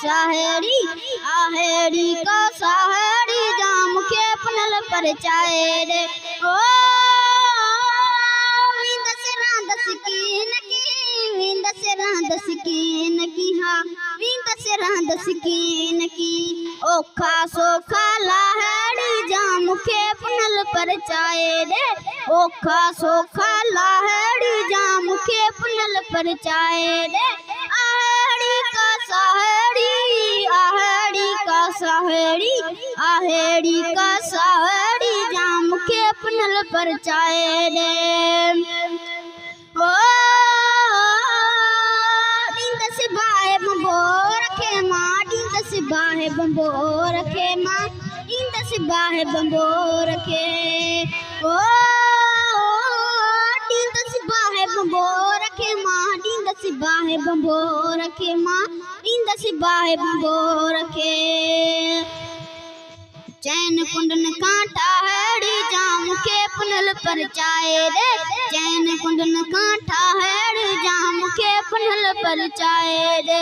साहेड़ी आहेड़ी का साहेड़ी जाम के पनल पर चाहे रे ओ दसकीन की ओखा सोखा लाहेड़ी जाम के पनल पर चाहे रे ओखा सोखा लाहेड़ी जाम के पनल पर चाहे रे आहेड़ी का साहेड़ी आहेड़ी का साहेड़ी आहेड़ी का साहेड़ी जाम के पनल पर चाहे रे ओ बाहे बंबोर के माँ इंद से बाहे बंबोर के ओ इंद से बाहे बंबोर के माँ इंद से बाहे बंबोर के माँ इंद से बाहे बंबोर के चैन कुंडन कांटा हैड़ी जाम के पनल पर चाहे रे चैन कुंडन कांटा हैड़ी जाम के पनल पर चाहे रे।